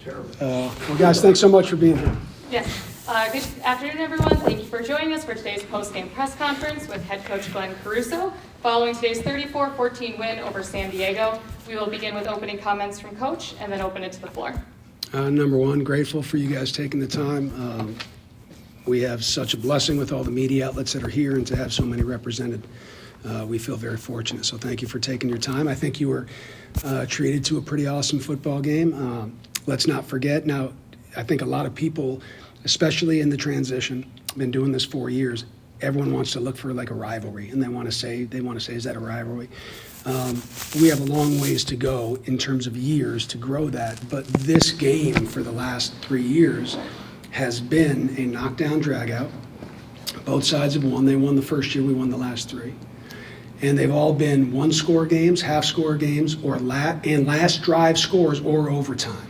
Terrible. Well, guys, thanks so much for being here. Yes. Good afternoon, everyone. Thank you for joining us for today's post-game press conference with head coach Glenn Caruso. Following today's 34-14 win over San Diego, we will begin with opening comments from coach and then open it to the floor. Number one, grateful for you guys taking the time. We have such a blessing with all the media outlets that are here and to have so many represented. We feel very fortunate, so thank you for taking your time. I think you were treated to a pretty awesome football game. Let's not forget, now, I think a lot of people, especially in the transition, been doing this 4 years, everyone wants to look for like a rivalry, and they want to say, is that a rivalry? We have a long ways to go in terms of years to grow that, but this game for the last 3 years has been a knockdown dragout. Both sides have won. They won the first year, we won the last 3. And they've all been one-score games, half-score games, or last drive scores or overtime.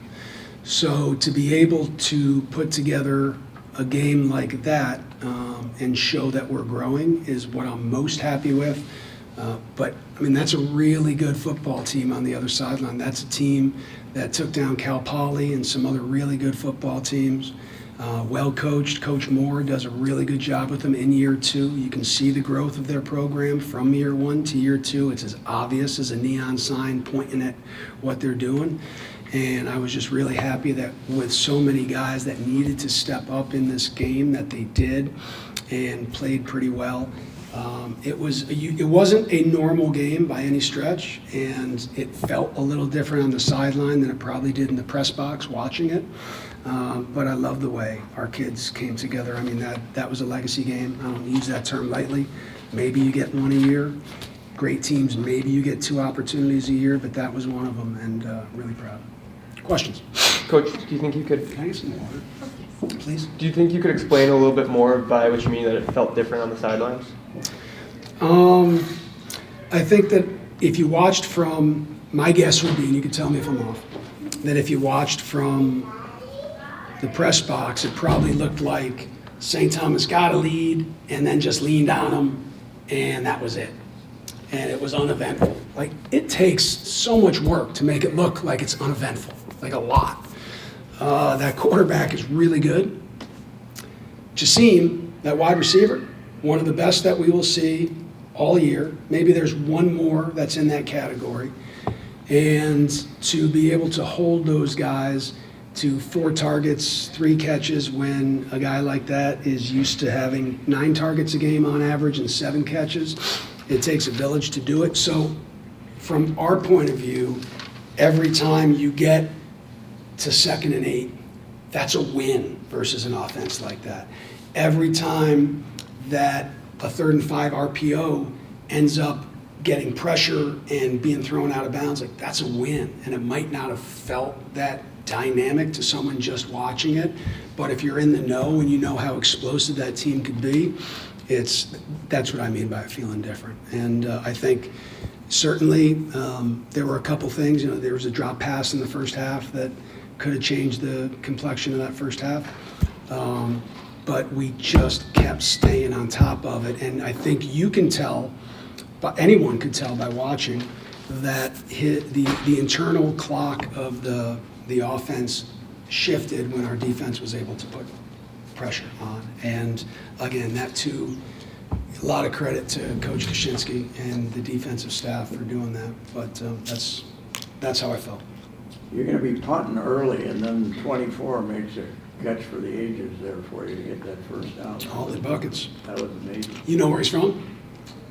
So to be able to put together a game like that and show that we're growing is what I'm most happy with. But, I mean, that's a really good football team on the other sideline. That's a team that took down Cal Poly and some other really good football teams. Well coached. Coach Moore does a really good job with them in year 2. You can see the growth of their program from year 1 to year 2. It's as obvious as a neon sign pointing at what they're doing. And I was just really happy that with so many guys that needed to step up in this game that they did and played pretty well. It wasn't a normal game by any stretch, and it felt a little different on the sideline than it probably did in the press box watching it. But I love the way our kids came together. I mean, that was a legacy game. I don't use that term lightly. Maybe you get one a year. Great teams, maybe you get 2 opportunities a year, but that was one of them, and really proud. Questions? Coach, do you think you could? Can I get some water, please? Do you think you could explain a little bit more by what you mean that it felt different on the sidelines? I think that if you watched from, my guess would be, and you can tell me if I'm off, that if you watched from the press box, it probably looked like St. Thomas got a lead and then just leaned on them, and that was it. And it was uneventful. Like, it takes so much work to make it look like it's uneventful, like a lot. That quarterback is really good. Jasim, that wide receiver, one of the best that we will see all year. Maybe there's one more that's in that category. And to be able to hold those guys to 4 targets, 3 catches, when a guy like that is used to having 9 targets a game on average and 7 catches, it takes a village to do it. So from our point of view, every time you get to 2nd and 8, that's a win versus an offense like that. Every time that a 3rd and 5 RPO ends up getting pressure and being thrown out of bounds, like, that's a win. And it might not have felt that dynamic to someone just watching it, but if you're in the know and you know how explosive that team could be, that's what I mean by it feeling different. And I think certainly there were a couple things. There was a drop pass in the first half that could have changed the complexion of that first half. But we just kept staying on top of it. And I think you can tell, but anyone could tell by watching, that the internal clock of the offense shifted when our defense was able to put pressure on. And again, that too, a lot of credit to Coach Kashinsky and the defensive staff for doing that. But that's how I felt. You're going to be punting early, and then 24 makes a catch for the ages there for you to get that first down. All the buckets. That was amazing. You know where he's from?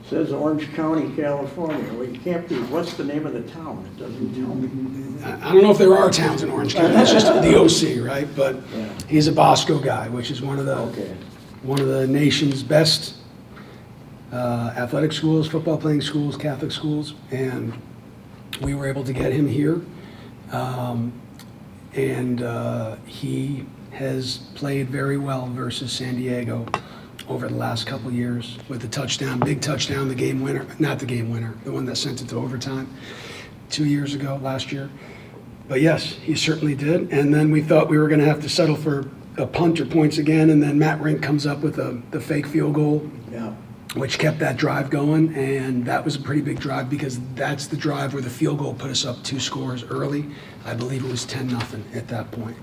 Says Orange County, California. Well, you can't be. What's the name of the town? It doesn't tell me. I don't know if there are towns in Orange County. It's just the OC, right? But Yeah. he's a Bosco guy, which is one of the nation's best athletic schools, football playing schools, Catholic schools, and we were able to get him here. He has played very well versus San Diego over the last couple years with the touchdown, big touchdown, the game winner, not the game winner, the one that sent it to overtime 2 years ago, last year. But yes, he certainly did. And then we thought we were going to have to settle for a punt or points again, and then Matt Rink comes up with the fake field goal. Yeah. which kept that drive going, and that was a pretty big drive because that's the drive where the field goal put us up 2 scores early. I believe it was 10-0 at that point.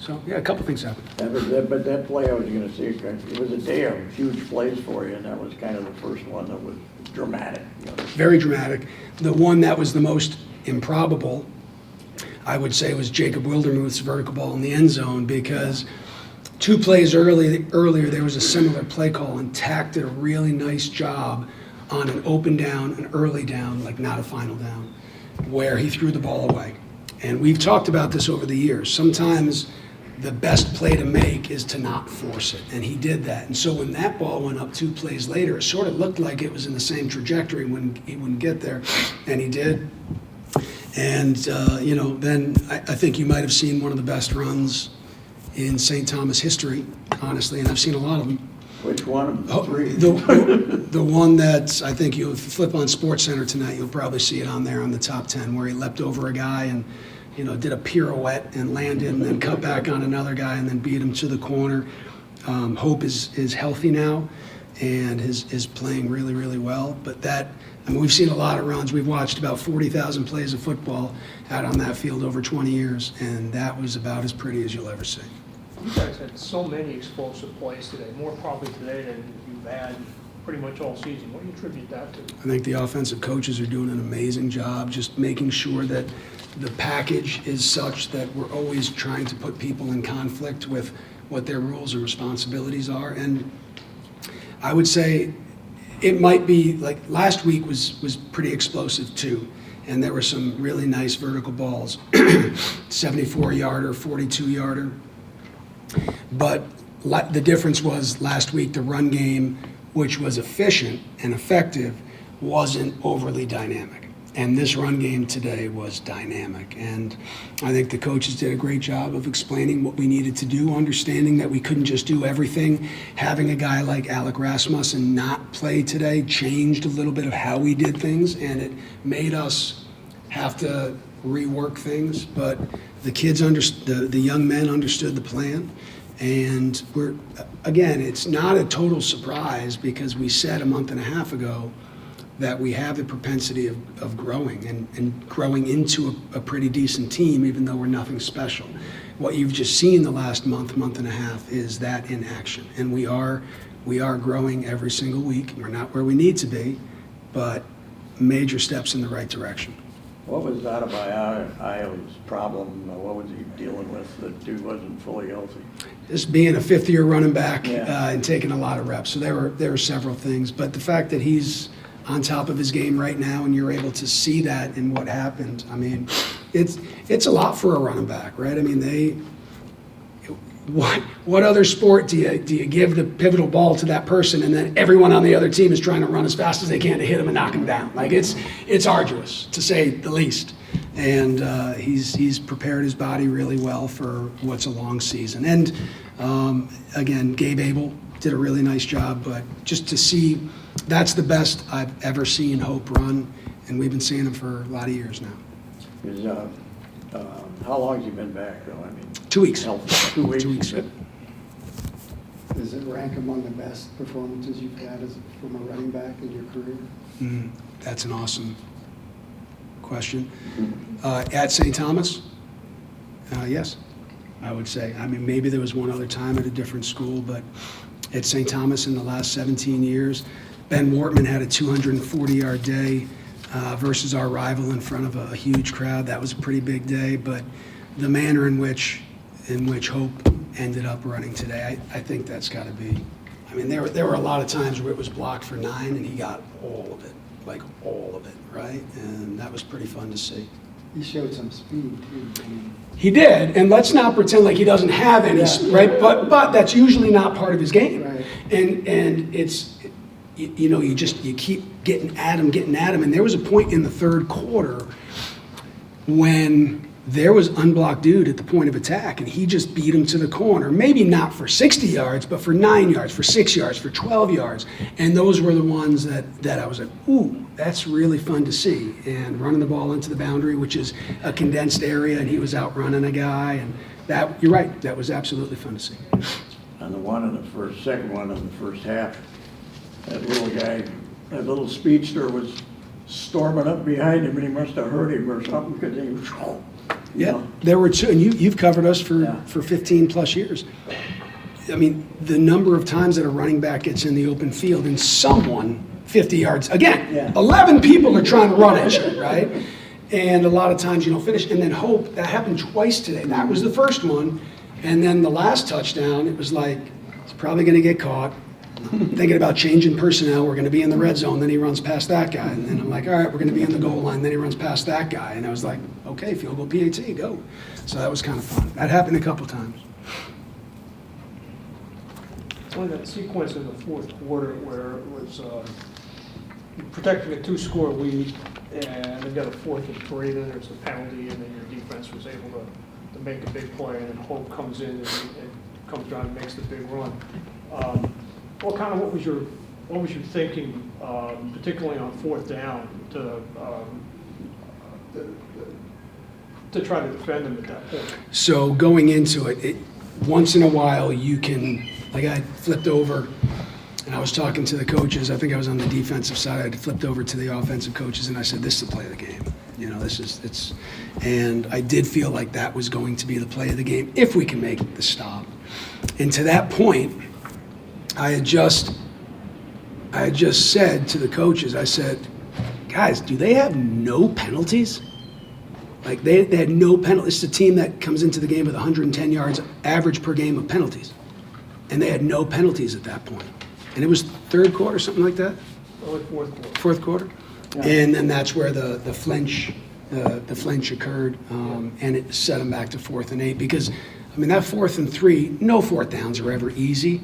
So, yeah, a couple things happened. But that play, I was going to say, it was a day of huge plays for you, and that was kind of the first one that was dramatic. Very dramatic. The one that was the most improbable, I would say, was Jacob Wildermuth's vertical ball in the end zone, because 2 plays earlier there was a similar play call, and Tack did a really nice job on an open down, an early down, like not a final down, where he threw the ball away. And we've talked about this over the years. Sometimes the best play to make is to not force it, and he did that. And so when that ball went up 2 plays later, it sort of looked like it was in the same trajectory when he wouldn't get there, and he did. And, then I think you might have seen one of the best runs in St. Thomas history, honestly, and I've seen a lot of them. Which one of the 3? The one that I think you'll flip on SportsCenter tonight, you'll probably see it on there on the top 10, where he leapt over a guy and did a pirouette and landed and then cut back on another guy and then beat him to the corner. Hope is healthy now and is playing really, really well. But we've seen a lot of runs. We've watched about 40,000 plays of football out on that field over 20 years, and that was about as pretty as you'll ever see. You guys had so many explosive plays today, more probably today than you've had pretty much all season. What do you attribute that to? I think the offensive coaches are doing an amazing job just making sure that the package is such that we're always trying to put people in conflict with what their rules and responsibilities are. And I would say it might be like last week was pretty explosive too. And there were some really nice vertical balls, 74-yarder, 42-yarder. But the difference was last week the run game, which was efficient and effective, wasn't overly dynamic. And this run game today was dynamic. And I think the coaches did a great job of explaining what we needed to do, understanding that we couldn't just do everything. Having a guy like Alec Rasmussen not play today changed a little bit of how we did things, and it made us have to rework things. But the kids the young men understood the plan. And it's not a total surprise, because we said a month and a half ago that we have the propensity of growing and growing into a pretty decent team, even though we're nothing special. What you've just seen the last month and a half is that in action. And we are growing every single week. We're not where we need to be, but major steps in the right direction. What was Adebayo's problem? What was he dealing with that dude wasn't fully healthy? Just being a fifth-year running back Yeah. and taking a lot of reps. So there were several things. But the fact that he's on top of his game right now and you're able to see that in what happened, I mean, it's a lot for a running back, right? I mean, what other sport do you give the pivotal ball to that person and then everyone on the other team is trying to run as fast as they can to hit him and knock him down? Like, it's arduous, to say the least. And he's prepared his body really well for what's a long season. And again, Gabe Abel did a really nice job, but just to see, that's the best I've ever seen Hope run, and we've been seeing him for a lot of years now. How long has he been back, though? I mean, 2 weeks. healthy. 2 weeks. 2 weeks. Yep. Does it rank among the best performances you've had from a running back in your career? That's an awesome question. At St. Thomas, yes, I would say. I mean, maybe there was one other time at a different school, but at St. Thomas in the last 17 years, Ben Wortman had a 240-yard day versus our rival in front of a huge crowd. That was a pretty big day, but the manner in which Hope ended up running today, I think that's got to be. I mean, there were a lot of times where it was blocked for 9 and he got all of it, like all of it, right? And that was pretty fun to see. He showed some speed, too. He did, and let's not pretend like he doesn't have any, right? But that's usually not part of his game. Right. And it's, you keep getting at him, and there was a point in the third quarter when there was unblocked dude at the point of attack, and he just beat him to the corner. Maybe not for 60 yards, but for 9 yards, for 6 yards, for 12 yards. And those were the ones that I was like, ooh, that's really fun to see. And running the ball into the boundary, which is a condensed area, and he was out running a guy. And that, you're right, that was absolutely fun to see. On the second one in the first half, that little guy, that little speedster was storming up behind him, and he must have hurt him or something, because he was, you Yeah, know. there were two, and you've covered us Yeah. for 15-plus years. I mean, the number of times that a running back gets in the open field and someone 50 yards, again, Yeah. 11 people are trying to run at you, right? And a lot of times you don't finish. And then Hope, that happened twice today. That was the first one. And then the last touchdown, it was like, he's probably going to get caught. Thinking about changing personnel, we're going to be in the red zone, then he runs past that guy. And then I'm like, all right, we're going to be in the goal line, then he runs past that guy. And I was like, okay, field goal PAT, go. So that was kind of fun. That happened a couple times. On that sequence in the fourth quarter where it was protecting a 2-score lead, and they got a 4th and 3, then there's the penalty, and then your defense was able to make a big play, and then Hope comes in and comes down and makes the big run. What was your thinking, particularly on 4th down, to try to defend them at that point? So going into it, once in a while you can, like I flipped over and I was talking to the coaches. I think I was on the defensive side. I flipped over to the offensive coaches and I said, this is the play of the game. You know, and I did feel like that was going to be the play of the game if we can make the stop. And to that point, I had just said to the coaches, I said, guys, do they have no penalties? Like they had no penalties. It's a team that comes into the game with 110 yards average per game of penalties. And they had no penalties at that point. And it was third quarter, something like that? Early fourth quarter. Fourth quarter? Yeah. And then that's where the flinch occurred, and it set them back to 4th and 8. Because, I mean, that 4th and 3, no 4th downs are ever easy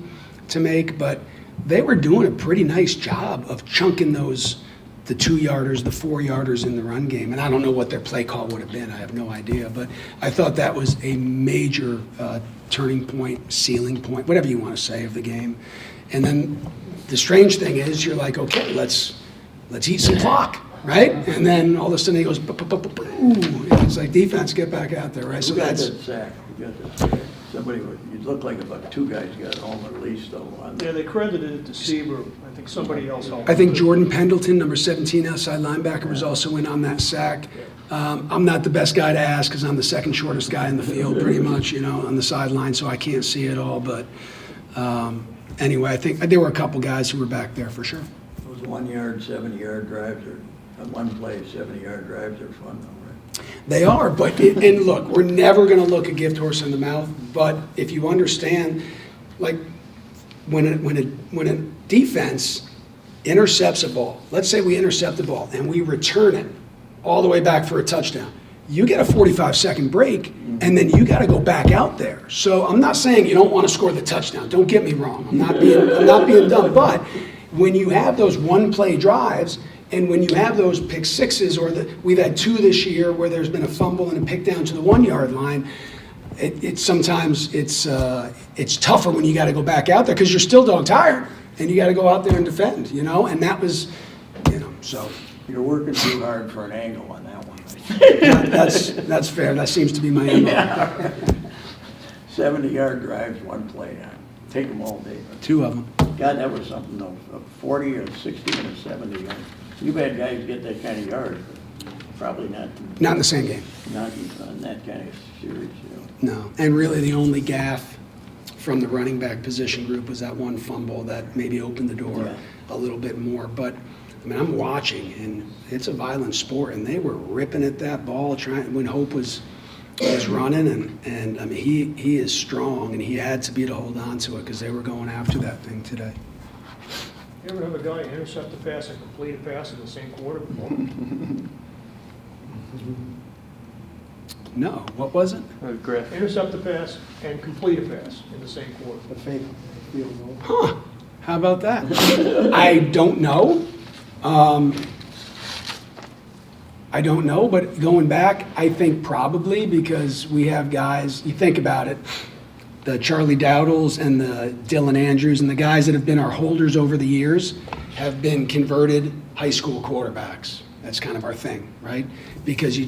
to make, but they were doing a pretty nice job of chunking those, the 2-yarders, the 4-yarders in the run game. And I don't know what their play call would have been. I have no idea. But I thought that was a major turning point, ceiling point, whatever you want to say, of the game. And then the strange thing is you're like, okay, let's eat some clock, right? And then all of a sudden he goes, ooh, it's like defense, get back out there, right? Who got that sack? Who got that sack? Somebody, you'd look like about 2 guys got home at least, though. Yeah, they credited it to Seaver. I think somebody else helped. I think Jordan Pendleton, number 17 outside linebacker, was also in on that sack. I'm not the best guy to ask because I'm the second shortest guy in the field, pretty much, you know, on the sideline, so I can't see it all. But anyway, I think there were a couple guys who were back there for sure. Those 1-yard, 70-yard drives are, one play, 70-yard drives are fun, though, right? They are, but, and look, we're never going to look a gift horse in the mouth, but if you understand, like, when a defense intercepts a ball, let's say we intercept the ball and we return it all the way back for a touchdown, you get a 45-second break, and then you got to go back out there. So I'm not saying you don't want to score the touchdown. Don't get me wrong. I'm not being dumb. But when you have those one-play drives, and when you have those pick sixes, or we've had 2 this year where there's been a fumble and a pick down to the 1-yard line, sometimes it's tougher when you got to go back out there because you're still dog tired and you got to go out there and defend, you know. And that was, you know, so. You're working too hard for an angle on that one. That's fair. That seems to be my MO. 70-yard drives, 1 play. Take them all day. 2 of them. God, that was something, though. A 40, a 60, and a 70 yard. You've had guys get that kind of yard, but probably not Not in the same game. in that kind of series, you know. No. And really the only gaffe from the running back position group was that one fumble that maybe opened the door Yeah. a little bit more. But, I mean, I'm watching, and it's a violent sport, and they were ripping at that ball when Hope was running, and I mean, he is strong, and he had to be to hold on to it because they were going after that thing today. You ever have a guy intercept a pass and complete a pass in the same quarter before? No, what was it? Griff. Intercept a pass and complete a pass in the same quarter. The fake field goal. Huh, how about that? I don't know. I don't know, but going back, I think probably because we have guys, you think about it, the Charlie Dowdles and the Dylan Andrews and the guys that have been our holders over the years have been converted high school quarterbacks. That's kind of our thing, right? Because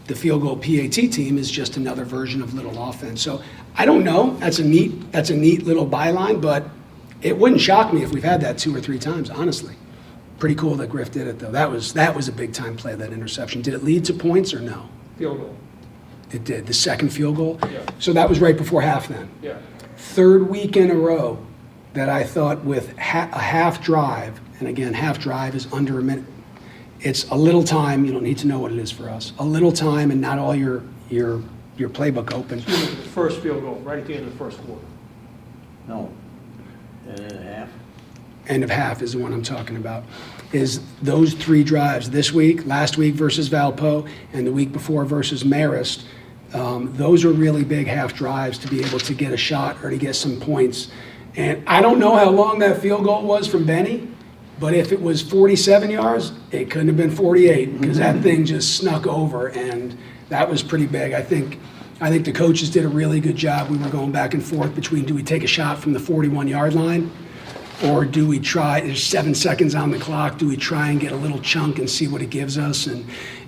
the field goal PAT team is just another version of little offense. So I don't know. That's a neat little byline, but It wouldn't shock me if we've had that 2 or 3 times, honestly. Pretty cool that Griff did it, though. That was a big-time play, that interception. Did it lead to points or no? Field goal. It did, the second field goal? Yeah. So that was right before half then? Yeah. Third week in a row that I thought with a half drive, and again, half drive is under a minute. It's a little time, you don't need to know what it is for us. A little time and not all your playbook open. The first field goal, right at the end of the first quarter. No. And then half. End of half is the one I'm talking about, is those 3 drives this week, last week versus Valpo, and the week before versus Marist. Those are really big half drives to be able to get a shot or to get some points. And I don't know how long that field goal was from Benny, but if it was 47 yards, it couldn't have been 48 because that thing just snuck over, and that was pretty big. I think the coaches did a really good job. We were going back and forth between, do we take a shot from the 41-yard line, or do we try, there's 7 seconds on the clock, do we try and get a little chunk and see what it gives us?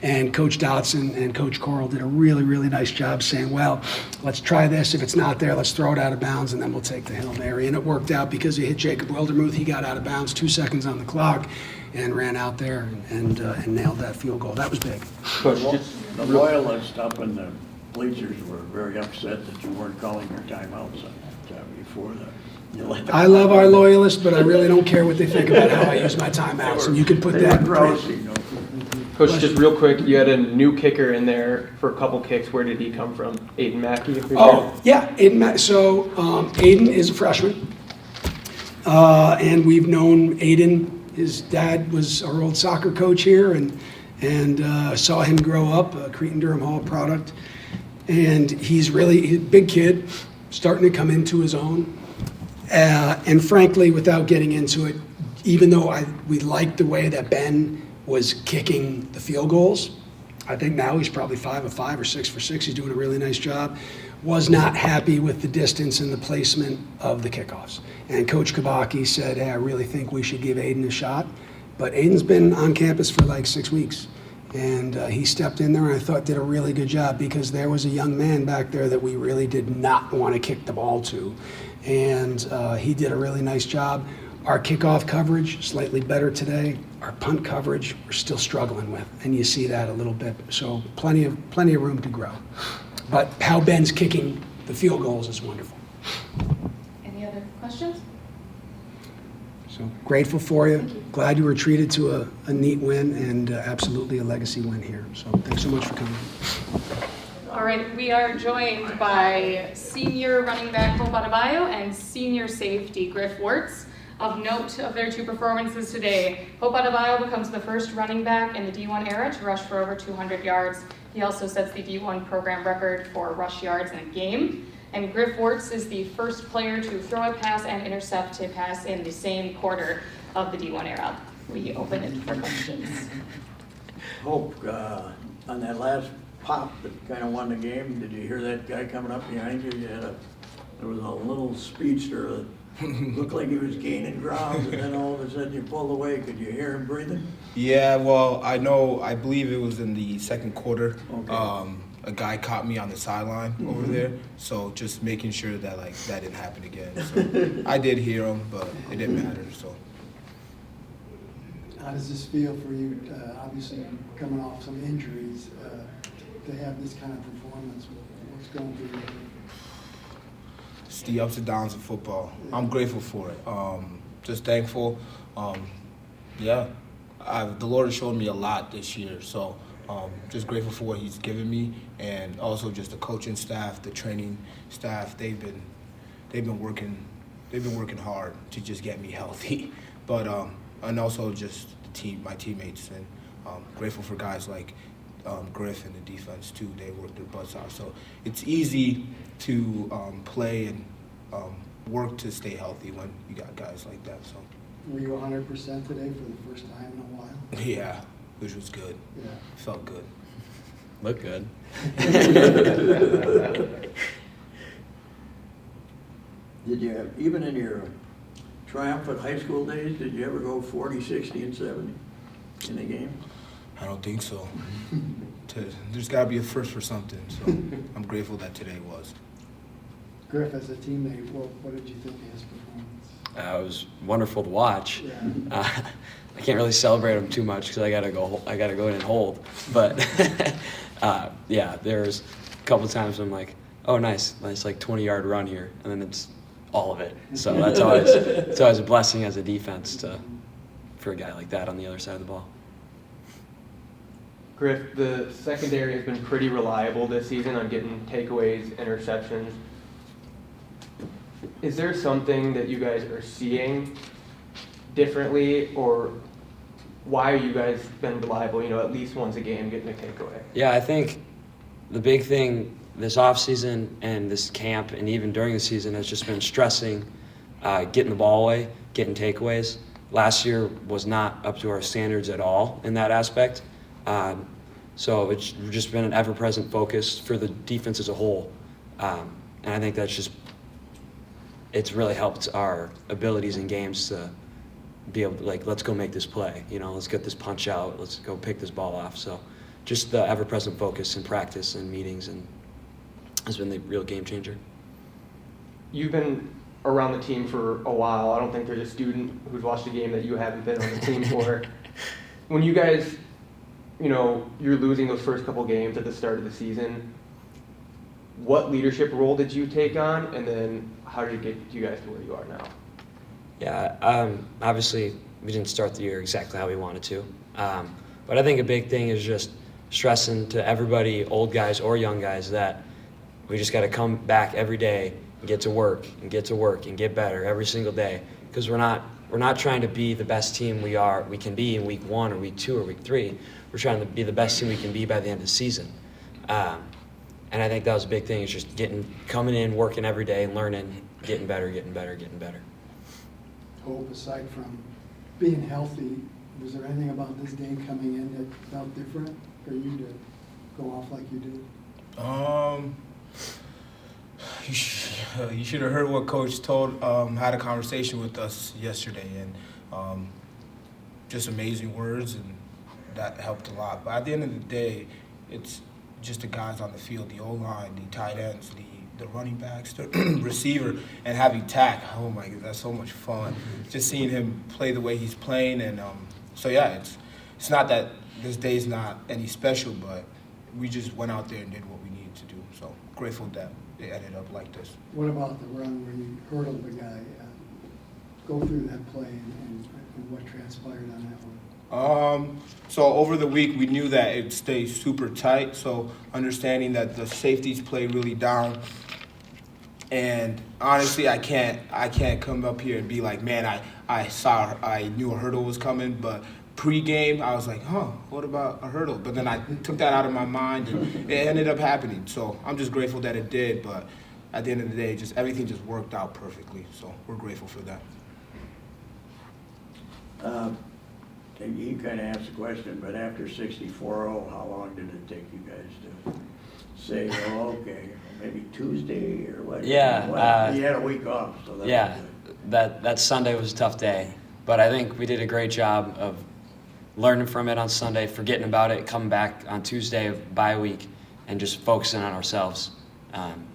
And Coach Dotson and Coach Coral did a really, really nice job saying, well, let's try this. If it's not there, let's throw it out of bounds, and then we'll take the Hail Mary. And it worked out because he hit Jacob Wildermuth. He got out of bounds 2 seconds on the clock and ran out there and nailed that field goal. That was big. Coach, The loyalists up in the bleachers were very upset that you weren't calling your timeouts before that. I love our loyalists, but I really don't care what they think about how I use my timeouts, and you can put that in print. Coach, just real quick, you had a new kicker in there for a couple kicks. Where did he come from? Aiden Mackey? Oh, yeah, so Aiden is a freshman, and we've known Aiden. His dad was our old soccer coach here, and saw him grow up, a Cretan-Durham Hall product, and he's a big kid, starting to come into his own. And frankly, without getting into it, even though we liked the way that Ben was kicking the field goals, I think now he's probably 5 of 5 or 6 for 6. He's doing a really nice job. Was not happy with the distance and the placement of the kickoffs. And Coach Kabaki said, hey, I really think we should give Aiden a shot. But Aiden's been on campus for like 6 weeks. And he stepped in there and I thought did a really good job because there was a young man back there that we really did not want to kick the ball to. And he did a really nice job. Our kickoff coverage, slightly better today. Our punt coverage, we're still struggling with. And you see that a little bit. So plenty of room to grow. But how Ben's kicking the field goals is wonderful. Any other questions? So grateful for you. Glad you were treated to a neat win and absolutely a legacy win here. So thanks so much for coming. All right, we are joined by senior running back Hope Adebayo and senior safety Griff Wirtz. Of note of their 2 performances today, Hope Adebayo becomes the first running back in the D1 era to rush for over 200 yards. He also sets the D1 program record for rush yards in a game. And Griff Wirtz is the first player to throw a pass and intercept a pass in the same quarter of the D1 era. We open it for questions. Hope, on that last pop that kind of won the game, did you hear that guy coming up behind you? There was a little speedster that looked like he was gaining ground, and then all of a sudden you pulled away. Could you hear him breathing? Yeah, well, I believe it was in the second quarter. Okay. A guy caught me on the sideline over there, so just making sure that that didn't happen again. So I did hear him, but it didn't matter. So How does this feel for you? Obviously, coming off some injuries, to have this kind of performance. What's going through your head? it's the ups and downs of football. I'm grateful for it. Just thankful. The Lord has shown me a lot this year, so just grateful for what He's given me, and also just the coaching staff, the training staff. They've been working hard to just get me healthy, but and also just my teammates, and grateful for guys like Griff and the defense too. They work their butts out, so it's easy to play and work to stay healthy when you got guys like that. So Were you 100% today for the first time in a while? yeah, which was good. Yeah. Felt good. Look good. Did you, even in your triumphant high school days, did you ever go 40, 60, and 70 in a game? I don't think so. There's got to be a first for something, so I'm grateful that today was. Griff, as a teammate, what did you think of his performance? It was wonderful to watch. Yeah. I can't really celebrate him too much because I gotta go in and hold. But yeah, there's a couple of times I'm like, oh, nice like 20-yard run here, and then it's all of it. So it's always a blessing as a defense for a guy like that on the other side of the ball. Griff, the secondary has been pretty reliable this season on getting takeaways, interceptions. Is there something that you guys are seeing differently, or why are you guys been reliable, at least once a game getting a takeaway? Yeah, I think the big thing this offseason and this camp and even during the season has just been stressing getting the ball away, getting takeaways. Last year was not up to our standards at all in that aspect. So it's just been an ever-present focus for the defense as a whole. And I think it's really helped our abilities in games to be able to, let's go make this play. Let's get this punch out. Let's go pick this ball off. So just the ever-present focus in practice and meetings has been the real game changer. You've been around the team for a while. I don't think there's a student who's watched a game that you haven't been on the team for. When you guys, you're losing those first couple games at the start of the season, what leadership role did you take on, and then how did it get you guys to where you are now? Yeah, obviously we didn't start the year exactly how we wanted to. But I think a big thing is just stressing to everybody, old guys or young guys, that we just got to come back every day and get to work and get better every single day, because we're not trying to be the best team we can be in week 1 or week 2 or week 3. We're trying to be the best team we can be by the end of the season. And I think that was a big thing, is just coming in, working every day, learning, getting better. Hope, aside from being healthy, was there anything about this game coming in that felt different for you to go off like you did? You should have heard what Coach had a conversation with us yesterday, and just amazing words, and that helped a lot. But at the end of the day, it's just the guys on the field, the O-line, the tight ends, the running backs, the receiver, and having Tack. Oh my God, that's so much fun. Just seeing him play the way he's playing, and so yeah, it's not that this day's not any special, but we just went out there and did what we needed to do. So grateful that they ended up like this. What about the run where you hurdled the guy? Go through that play and what transpired on that one. So over the week, we knew that it stays super tight. So understanding that the safeties play really down, and honestly, I can't come up here and be like, man, I knew a hurdle was coming, but pre-game, I was like, what about a hurdle? But then I took that out of my mind, and it ended up happening. So I'm just grateful that it did, but at the end of the day, everything just worked out perfectly. So we're grateful for that. You kind of asked the question, but after 64-0, how long did it take you guys to say, okay, maybe Tuesday or what? Yeah. You had a week off, so that Yeah, was good. that Sunday was a tough day, but I think we did a great job of learning from it on Sunday, forgetting about it, coming back on Tuesday of bye week, and just focusing on ourselves.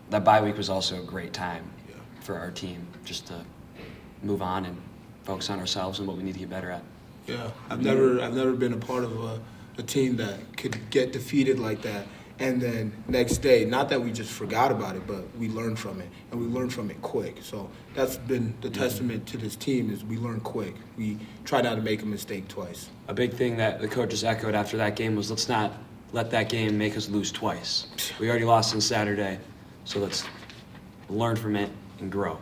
That bye week was also a great time for our team, just to move on and focus on ourselves and what we need to get better at. Yeah, I've never been a part of a team that could get defeated like that, and then next day, not that we just forgot about it, but we learned from it, and we learned from it quick. So that's been the testament to this team, is we learn quick. We try not to make a mistake twice. A big thing that the coaches echoed after that game was, let's not let that game make us lose twice. We already lost on Saturday, so let's learn from it and grow.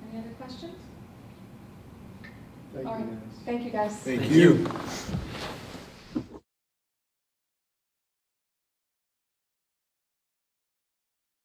Any other questions? Thank All you, right. guys. Thank you, guys. Thank you.